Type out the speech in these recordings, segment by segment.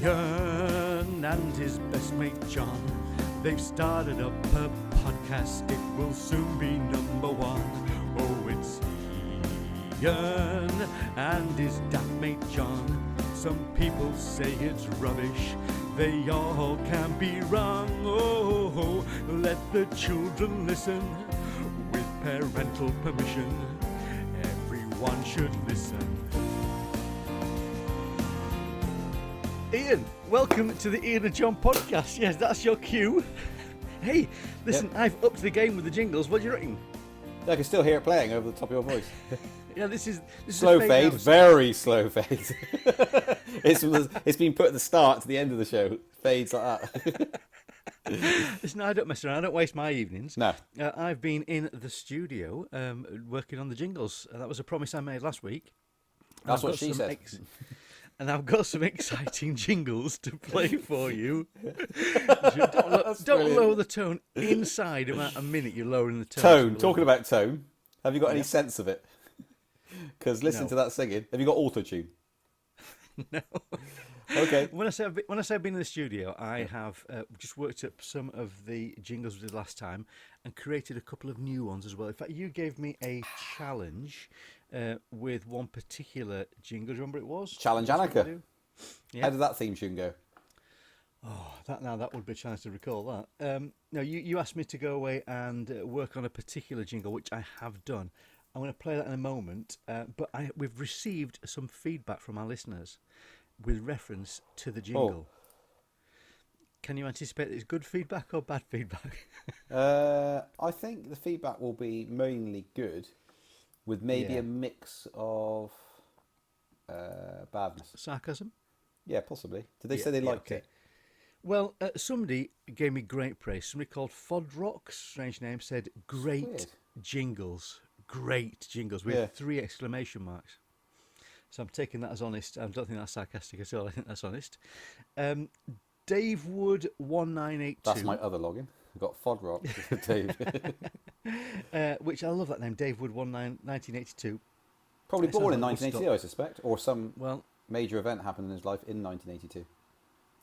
Ian and his best mate John, they've started up a podcast. It will soon be number one. Oh, it's Ian and his dad mate John. Some people say it's rubbish, they all can be wrong. Oh, let the children listen with parental permission. Everyone should listen. Ian, welcome to the Ian and John podcast. Yes, that's your cue. Hey, listen, yep. I've upped the game with the jingles. What do you reckon? I can still hear it playing over the top of your voice. Yeah, this is slow fade, very slow fade. It's been put at the start to the end of the show. Fades like that. Listen, I don't mess around. I don't waste my evenings. No. I've been in the studio working on the jingles. That was a promise I made last week. That's what she said. And I've got some exciting jingles to play for you. Don't lower the tone. Inside about a minute, you're lowering the tone. Talking about tone, have you got any sense of it? Because listen to that singing. Have you got auto-tune? No. Okay. When I say I've been in the studio, I have just worked up some of the jingles we did last time and created a couple of new ones as well. In fact, you gave me a challenge with one particular jingle. Do you remember it was? Challenge Annika. Yeah. How did that theme tune go? Oh, that would be a chance to recall that. No, you asked me to go away and work on a particular jingle, which I have done. I'm going to play that in a moment, but we've received some feedback from our listeners with reference to the jingle. Oh. Can you anticipate it's good feedback or bad feedback? I think the feedback will be mainly good, with maybe a mix of badness. Sarcasm? Yeah, possibly. Did they say they liked it? Well, somebody gave me great praise. Somebody called Fodrock, strange name, said great jingles. Great jingles with 3 exclamation marks. So I'm taking that as honest. I don't think that's sarcastic at all. I think that's honest. Dave Wood 1982. That's my other login. I've got Fodrock. Dave. Which I love that name, Dave Wood 1982. Probably born in 1982, I suspect, or some major event happened in his life in 1982.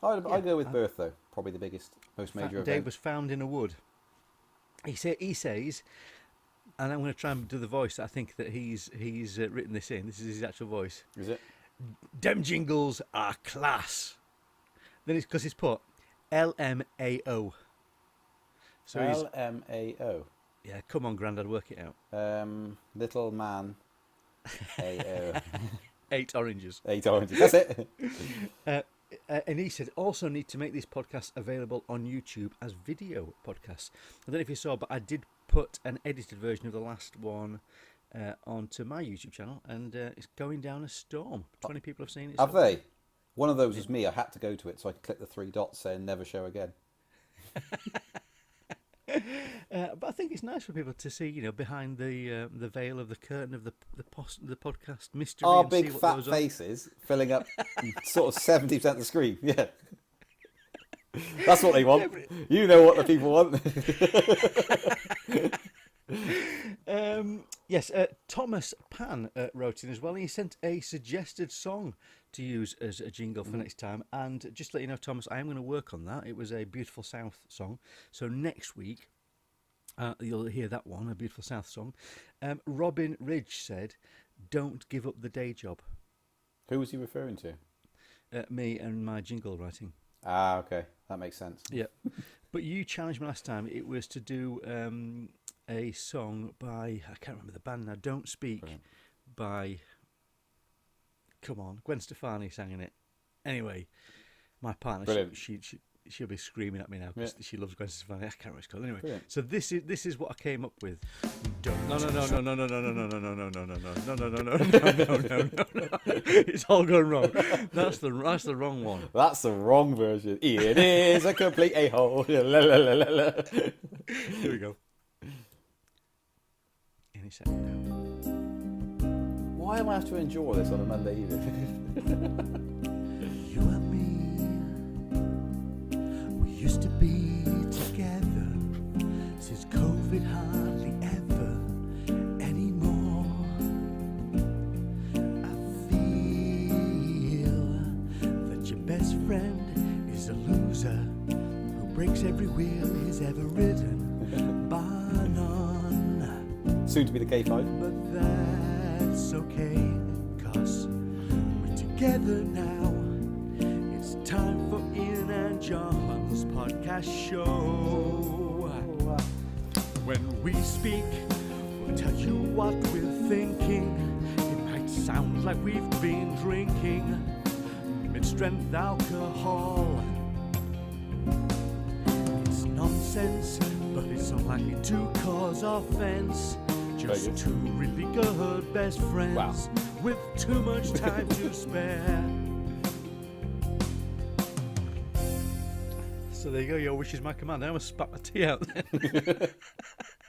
I go with birth though. Probably the biggest, most major event. Dave was found in a wood. He says. And I'm going to try and do the voice. I think that he's written this in. This is his actual voice. Is it? Dem jingles are class. Then it's because he's put LMAO. So LMAO. Yeah, come on, Grandad, work it out. Little man. AO. 8 oranges. 8 oranges. That's it. And he said, also need to make these podcasts available on YouTube as video podcasts. I don't know if you saw, but I did put an edited version of the last one onto my YouTube channel, and it's going down a storm. 20 people have seen it. Have they? One of those was me. I had to go to it, so I could click the 3 dots saying never show again. But I think it's nice for people to see, behind the veil of the curtain of the podcast mystery. Our and big see what fat goes on. faces filling up sort of 70% of the screen. Yeah. That's what they want. You know what the people want. Yes, Thomas Pan wrote in as well. He sent a suggested song to use as a jingle for next time. And just to let you know, Thomas, I am going to work on that. It was a Beautiful South song. So next week, you'll hear that one, a Beautiful South song. Robin Ridge said, don't give up the day job. Who was he referring to? Me and my jingle writing. Ah, okay. That makes sense. Yeah. But you challenged me last time. It was to do a song by, I can't remember the band now, Don't Speak. Brilliant. By, come on, Gwen Stefani sang in it. Anyway, my partner, she'll be screaming at me now because she loves Gwen Stefani. I can't remember what it's called. Anyway, brilliant. So this is what I came up with. No. It's all gone wrong. That's the wrong one. That's the wrong version. It is a complete a-hole. La, la, la, la, la. Here we go. Any second now. Why am I have to endure this on a Monday evening? You and me, we used to be together since COVID hardly ever anymore. I feel that your best friend friend is a loser who breaks every wheel he's ever ridden, bar none. Soon to be the K5. But that's okay, 'cause we're together now. It's time for Ian and John's podcast show. When we speak, we'll tell you what we're thinking. It might sound like we've been drinking mid-strength alcohol. It's nonsense, but it's unlikely to cause offense. Just two really good best friends with too much time to spare. So there you go, your wish is my command. I almost spat my tea out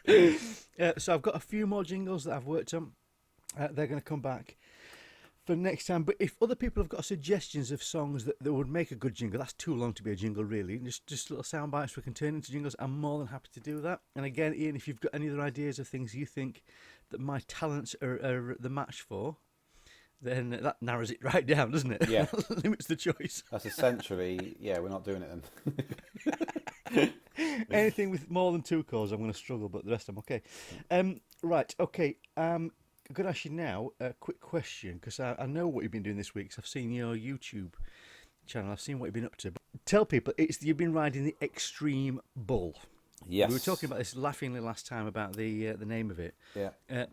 there. So I've got a few more jingles that I've worked on. They're going to come back for next time. But if other people have got suggestions of songs that would make a good jingle, that's too long to be a jingle, really. Just little sound bites we can turn into jingles. I'm more than happy to do that. And again, Ian, if you've got any other ideas of things you think that my talents are the match for, then that narrows it right down, doesn't it? Yeah. Limits the choice. That's essentially, we're not doing it then. Anything with more than two chords, I'm going to struggle, but the rest I'm okay. Right, okay. I'm going to ask you now a quick question, because I know what you've been doing this week, 'cause I've seen your YouTube channel. I've seen what you've been up to. Tell people, you've been riding the Extreme Bull. Yes. We were talking about this laughingly last time about the name of it. Yeah.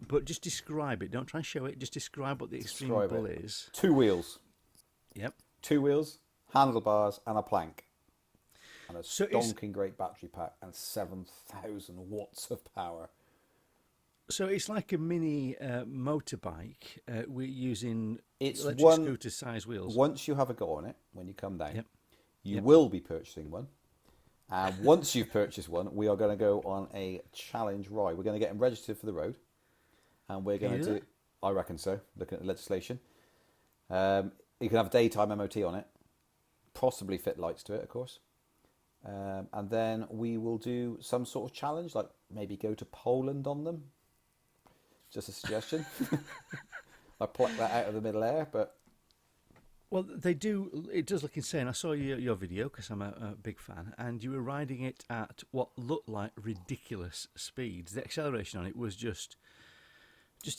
But just describe it. Don't try and show it. Just describe what the Extreme Bull is. 2 wheels. Yep. 2 wheels, handlebars, and a plank. And a So stonking great battery pack and 7,000 watts of power. So it's like a mini motorbike. We're using electric scooter size wheels. Once you have a go on it, when you come down, Yep. you will be purchasing one. And once you've purchased one, we are going to go on a challenge ride. We're going to get them registered for the road. And we're going to do, I reckon so, looking at the legislation. You can have a daytime MOT on it. Possibly fit lights to it, of course. And then we will do some sort of challenge, like maybe go to Poland on them. Just a suggestion. I plucked that out of the middle air, but... Well, they do. It does look insane. I saw your video because I'm a big fan, and you were riding it at what looked like ridiculous speeds. The acceleration on it was just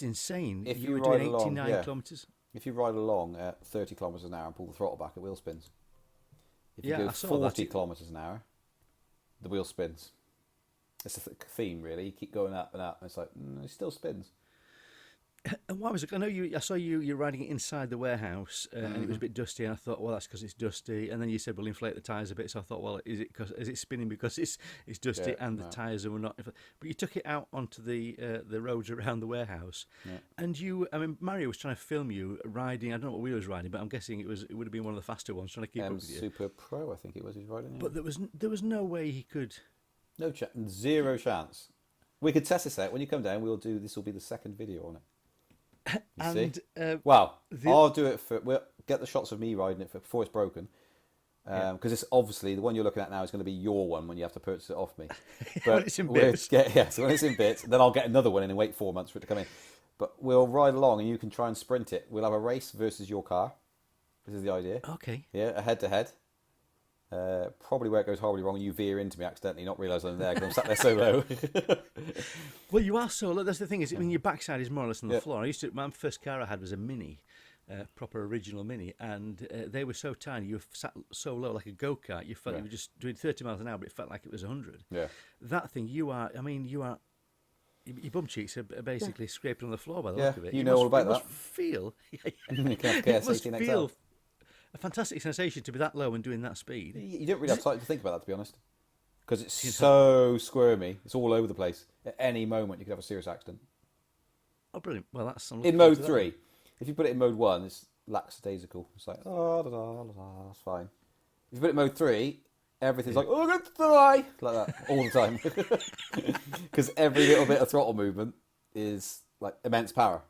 insane. If you were ride doing along, 89 kilometres. If you ride along at 30 kilometres an hour and pull the throttle back, it wheel spins. If you go I saw 40 kilometres an hour, the wheel spins. It's a theme, really. You keep going up and up, and it's like, it still spins. And why was it? I know I saw you're riding it inside the warehouse, and it was a bit dusty. And I thought, well, that's because it's dusty. And then you said, well, inflate the tyres a bit. So I thought, well, is it spinning because it's dusty and the tyres are not? But you took it out onto the roads around the warehouse, and Mario was trying to film you riding. I don't know what wheel he was riding, but I'm guessing it would have been one of the faster ones, trying to keep up with you. Super Pro, I think it was. He was riding. Yeah. But there was no way he could. No zero chance. We could test this out when you come down. This will be the second video on it. I'll do it we'll get the shots of me riding it before it's broken, because it's obviously the one you're looking at now is going to be your one when you have to purchase it off me. But when it's in bits. So when it's in bits, then I'll get another one in and wait 4 months for it to come in. But we'll ride along and you can try and sprint it. We'll have a race versus your car. This is the idea. Okay. Yeah, a head to head. Probably where it goes horribly wrong, you veer into me accidentally, not realising I'm there because I'm sat there so low. Well, you are so low. That's the thing is, your backside is more or less on the floor. My first car I had was a Mini, proper original Mini, and they were so tiny. You were sat so low like a go-kart. You felt you were just doing 30 miles an hour, but it felt like it was 100. Yeah. That thing, your bum cheeks are basically scraping on the floor by the look of it. You know all about that. Must feel. It must feel a fantastic sensation to be that low and doing that speed. You don't really have time to think about that, to be honest, because it's so squirmy. It's all over the place. At any moment, you could have a serious accident. Oh, brilliant! Well, that's in mode 3. If you put it in mode 1, it's lackadaisical. It's like that's fine. If you put it in mode 3, everything's like, I'm going to die, like that all the time, because every little bit of throttle movement is like immense power.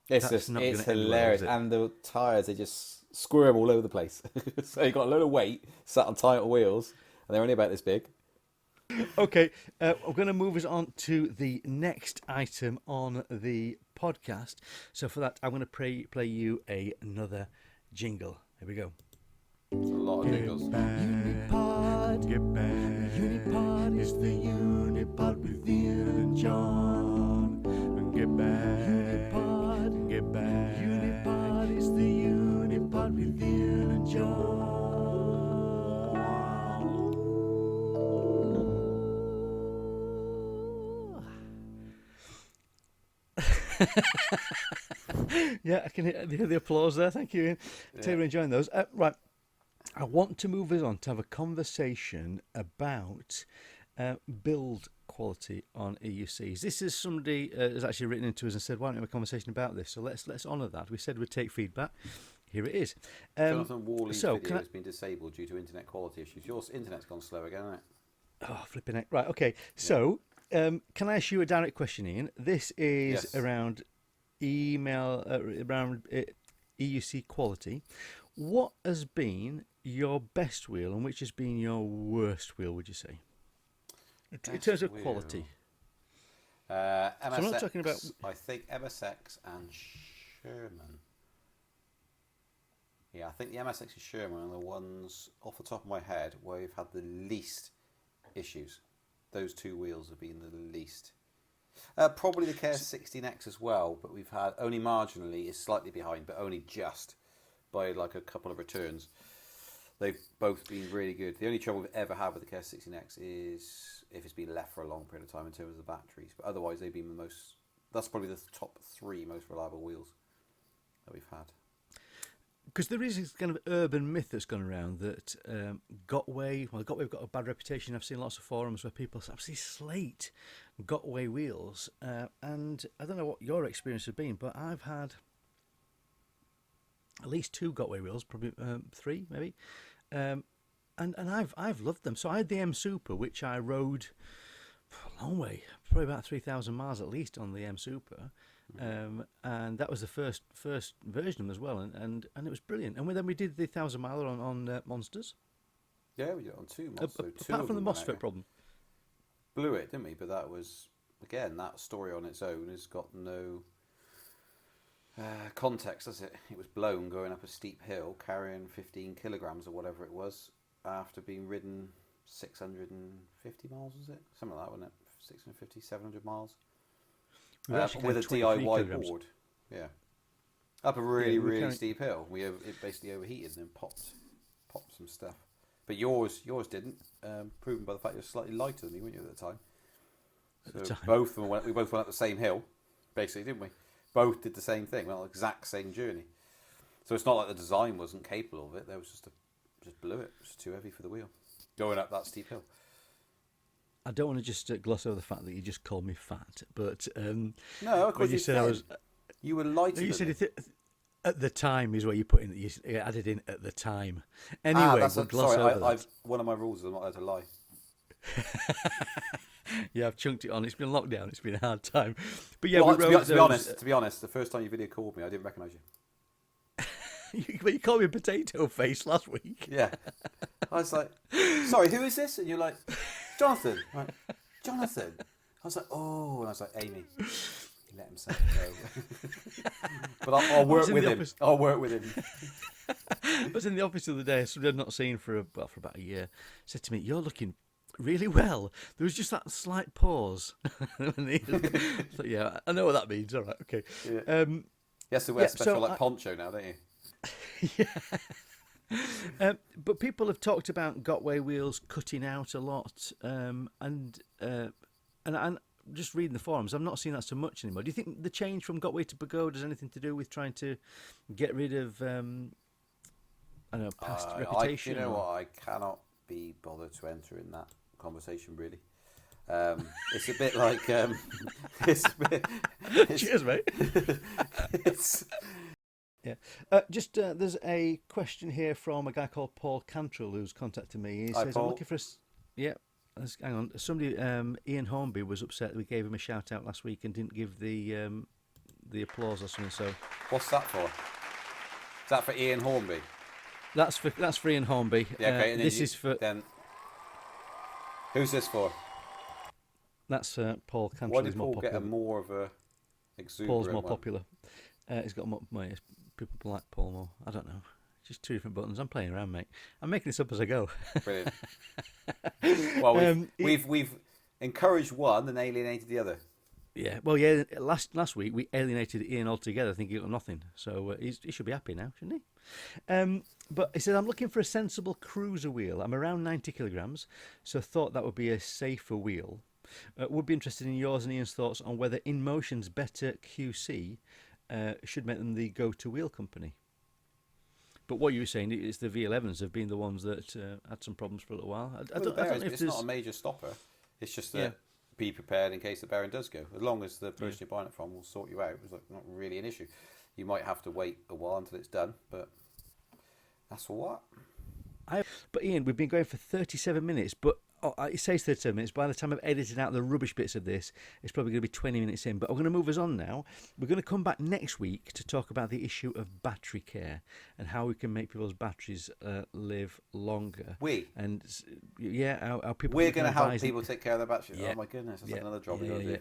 It's hilarious, and the tyres, they just squirm all over the place. So you've got a load of weight sat on tight wheels, and they're only about this big. Okay, we're going to move us on to the next item on the podcast. So for that, I'm going to play you another jingle. Here we go. lot of jingles. Unipod, get back. Unipod is the Unipod with Ian and John. And get back. Unipod, get back. Unipod is the Unipod with Ian and John. Yeah, I can hear the applause there. Thank you, Ian. Yeah. Taylor, enjoying those. Right, I want to move us on to have a conversation about build quality on EUCs. This is somebody has actually written into us and said, "Why don't we have a conversation about this?" So let's honour that. We said we'd take feedback. Here it is. Jonathan Worley's video has been disabled due to internet quality issues. Your internet's gone slow again, hasn't it? Oh, flipping it. Right, okay. So, can I ask you a direct question, Ian? This is around around EUC quality. What has been your best wheel and which has been your worst wheel, would you say? In terms of quality. MSX, so I'm not talking about... I think MSX and Sherman. Yeah, I think the MSX and Sherman are the ones, off the top of my head, where we've had the least issues. Those two wheels have been the least. Probably the KS16X as well, but we've had only marginally, is slightly behind, but only just by like a couple of returns. They've both been really good. The only trouble we've ever had with the KS16X is if it's been left for a long period of time in terms of the batteries. But otherwise, they've been the most. That's probably the top 3 most reliable wheels that we've had. Because there is this kind of urban myth that's gone around that Gotway've got a bad reputation. I've seen lots of forums where people absolutely slate Gotway wheels, and I don't know what your experience has been, but I've had at least 2 Gotway wheels, probably 3 maybe, and I've loved them. So I had the M Super, which I rode for a long way, probably about 3,000 miles at least on the M Super. And that was the first version of them as well, and it was brilliant. And then we did the 1,000 miler on Monsters. Yeah, we did it on 2 Monsters. Apart from the MOSFET problem. Blew it, didn't we? But that was, again, that story on its own has got no context, does it? It was blown going up a steep hill, carrying 15 kilograms or whatever it was, after being ridden 650 miles, was it? Something like that, wasn't it? 650, 700 miles. With a DIY board, yeah, up a really steep hill. It basically overheated and then popped some stuff. But yours didn't. Proven by the fact you're slightly lighter than me, weren't you, at the time? So both of them we both went up the same hill, basically, didn't we? Both did the same thing, well, exact same journey. So it's not like the design wasn't capable of it. There was just blew it. It was too heavy for the wheel going up that steep hill. I don't want to just gloss over the fact that you just called me fat, but no, of course you said you were lighter. You said at the time is where you put in. You added in at the time. Anyway, one of my rules is I'm not allowed to lie. Yeah, I've chunked it on. It's been lockdown. It's been a hard time. But yeah, to be honest, the first time you video called me, I didn't recognise you. But you called me a potato face last week. Yeah, I was like, "Sorry, who is this?" And you're like, "Jonathan." Right, Jonathan. I was like, "Oh," and I was like, "Amy, let him say go." But I'll work with him. I'll work with him. I was in the office the other day. Somebody I'd not seen for about a year said to me, "You're looking really well." There was just that slight pause. So, yeah, I know what that means. All right, okay. Yeah. Yes, to wear a special poncho now, don't you? Yeah. But people have talked about Gotway wheels cutting out a lot, and just reading the forums, I'm not seeing that so much anymore. Do you think the change from Gotway to Pagoda has anything to do with trying to get rid of past reputation? You know what? I cannot be bothered to enter in that conversation, really. It's a bit like cheers, mate. Yeah. There's a question here from a guy called Paul Cantrell who's contacted me. He says, Paul. I'm looking for hang on. Somebody, Ian Hornby, was upset that we gave him a shout out last week and didn't give the applause or something. So what's that for? Is that for Ian Hornby? That's for Ian Hornby. Yeah, okay. Is for then. Who's this for? That's Paul Cantrell. Why did Paul get more of a exuberant Paul's more popular. He's got more money. People like Paul more. I don't know. just two different buttons. I'm playing around, mate. I'm making this up as I go. Brilliant. Well, we've encouraged one and alienated the other. Yeah, well, yeah. Last week we alienated Ian altogether. I think he got nothing, so he should be happy now, shouldn't he? But he said, I'm looking for a sensible cruiser wheel. I'm around 90 kilograms, so I thought that would be a safer wheel. Would be interested in yours and Ian's thoughts on whether InMotion's Better QC should make them the go-to wheel company. But what you were saying is the V11s have been the ones that had some problems for a little while. I don't know if it's not a major stopper. It's just that be prepared in case the bearing does go. As long as the person you're buying it from will sort you out, it's not really an issue. You might have to wait a while until it's done, but that's all right. But Ian, we've been going for 37 minutes, but it says 37 minutes. By the time I've edited out the rubbish bits of this, it's probably going to be 20 minutes in. But I'm going to move us on now. We're going to come back next week to talk about the issue of battery care and how we can make people's batteries live longer. And how people. We're going to help people take care of their batteries. Yeah. Oh my goodness, that's like another job we got to do.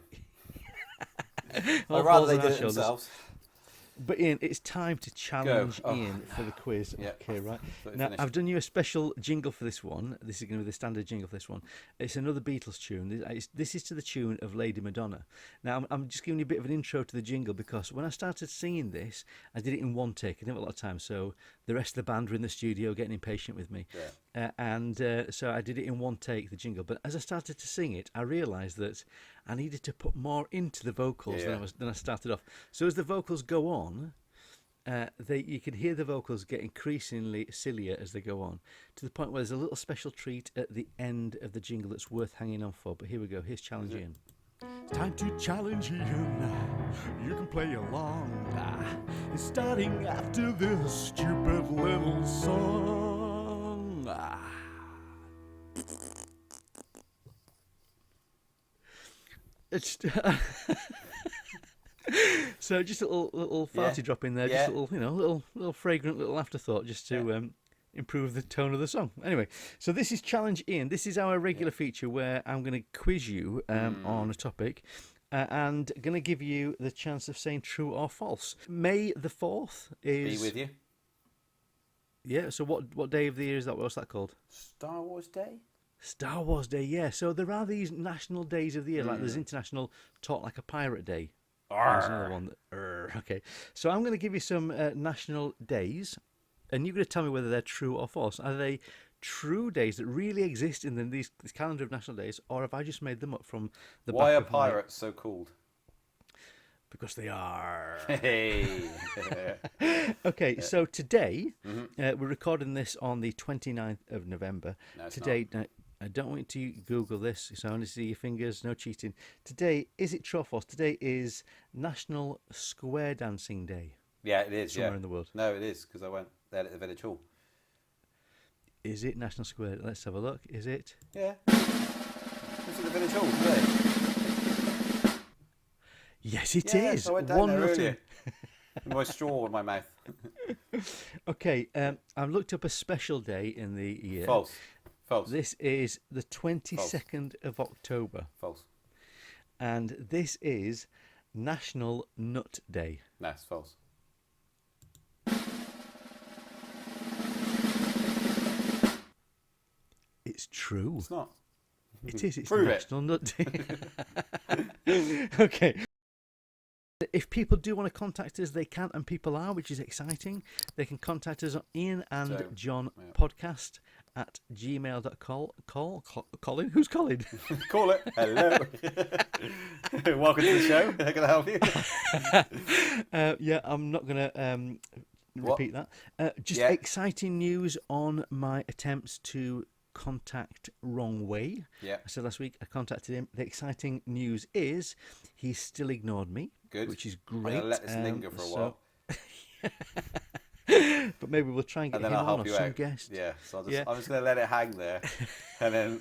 I'd rather they do it themselves. But Ian, it's time to challenge Ian for the quiz. Yeah. Okay, right. Now, I've done you a special jingle for this one. This is going to be the standard jingle for this one. It's another Beatles tune. This is to the tune of Lady Madonna. Now, I'm just giving you a bit of an intro to the jingle because when I started singing this, I did it in one take. I didn't have a lot of time, so the rest of the band were in the studio getting impatient with me. Yeah. So I did it in one take, the jingle. But as I started to sing it, I realised that I needed to put more into the vocals than I started off. So as the vocals go on, you can hear the vocals get increasingly sillier as they go on, to the point where there's a little special treat at the end of the jingle that's worth hanging on for. But here we go. Here's Challenge Ian. It's time to challenge Ian. You can play along. It's starting after this stupid little song. It's so just a little farty drop in there, just a little fragrant little afterthought, just to improve the tone of the song. Anyway, so this is Challenge Ian. This is our regular feature where I'm going to quiz you on a topic. And going to give you the chance of saying true or false. May the 4th is... Be with you. Yeah, so what day of the year is that? What's that called? Star Wars Day? Star Wars Day, yeah. So there are these national days of the year, like there's International Talk Like a Pirate Day. There's another one. Okay, so I'm going to give you some national days, and you're going to tell me whether they're true or false. Are they true days that really exist in this calendar of national days, or have I just made them up from the Why back are pirates so called? Because they are. Hey. Okay, so today, we're recording this on the 29th of November. No, it's today, not. I don't want you to Google this, so I want to see your fingers, no cheating. Today, is it true or false? Today is National Square Dancing Day. Yeah, it is. Somewhere in the world. No, it is, because I went there at the Village Hall. Is it National Square? Let's have a look. Is it? Yeah. It's at the Village Hall today. Yes, it is. I went down there earlier. With my straw in my mouth. Okay, I've looked up a special day in the year. False. This is the 22nd of October. False. And this is National Nut Day. No, it's false. It's true. It's not. It is. It's Prove National Nut Day. Okay. If people do want to contact us, they can, and people are, which is exciting. They can contact us on Ian and John podcast at gmail.com. Colin? Who's Colin? Call it. Hello. Welcome to the show. How can I help you? I'm not going to repeat that. Just exciting news on my attempts to contact Wrong Way. Yeah. I said last week I contacted him. The exciting news is he's still ignored me. Good. Which is great. I'm going to let this linger for a while. But maybe we'll try and get him on or some guest. Yeah, so I'm just going to let it hang there. And then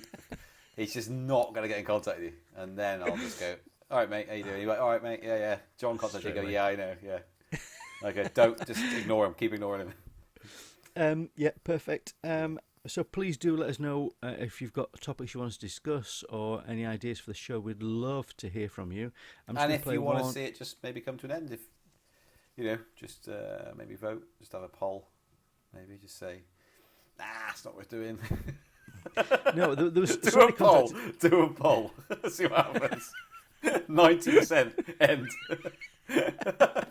he's just not going to get in contact with you. And then I'll just go, all right, mate, how you doing? You're like, all right, mate, yeah. John contacted you. Go, yeah, I know, yeah. Okay, don't, just ignore him. Keep ignoring him. Yeah, perfect. So please do let us know if you've got topics you want us to discuss or any ideas for the show. We'd love to hear from you. And if you want to see it just maybe come to an end, if just maybe vote, just have a poll. Maybe just say, nah, it's not worth doing. No, there was Do a poll. Do a poll. See what happens. 90% end. That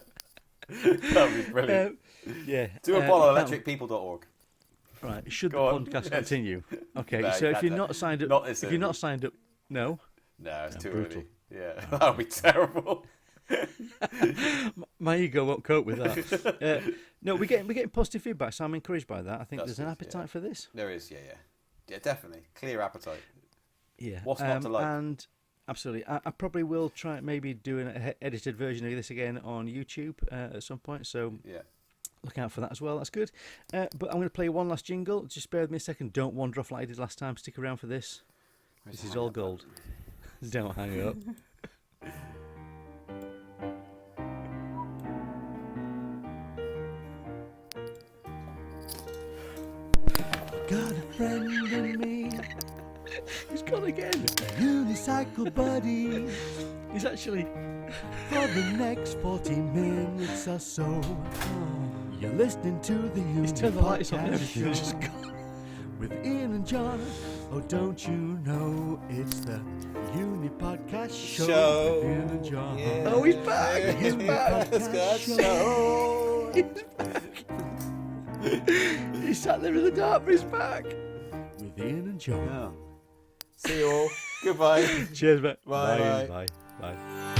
would be brilliant. Yeah. Do a poll on electricpeople.org. Right. Should Go the on. podcast Yes. continue? Okay. No, so if you're no, not signed up, not this if you're not early. signed up, no. No, it's too brutal. early. Yeah, that would be terrible. My ego won't cope with that. No, we're getting positive feedback, so I'm encouraged by that. I think That's there's an good, appetite yeah. for this. There is, yeah, definitely. Clear appetite. Yeah. What's not to like? And absolutely, I probably will try maybe do an edited version of this again on YouTube at some point. So Yeah. look out for that as well. That's good. But I'm going to play one last jingle. Just bear with me a second. Don't wander off like I did last time. Stick around for this. Where's This the is hang all up gold. Don't hang up. Got a friend in me, He's gone again. a unicycle buddy. He's actually. For the next 40 minutes or so, you're listening to the He's turned the lights on and Unipod everything. It's just show gone. with Ian and John. Oh, don't you know it's the Unipodcast show with Ian and John. Yeah. Oh, he's back. He's back. Let's go. Show. He sat there in the dark, but he's back. With Ian and John. Yeah. See you all. Goodbye. Cheers, mate. Bye. Bye. Bye.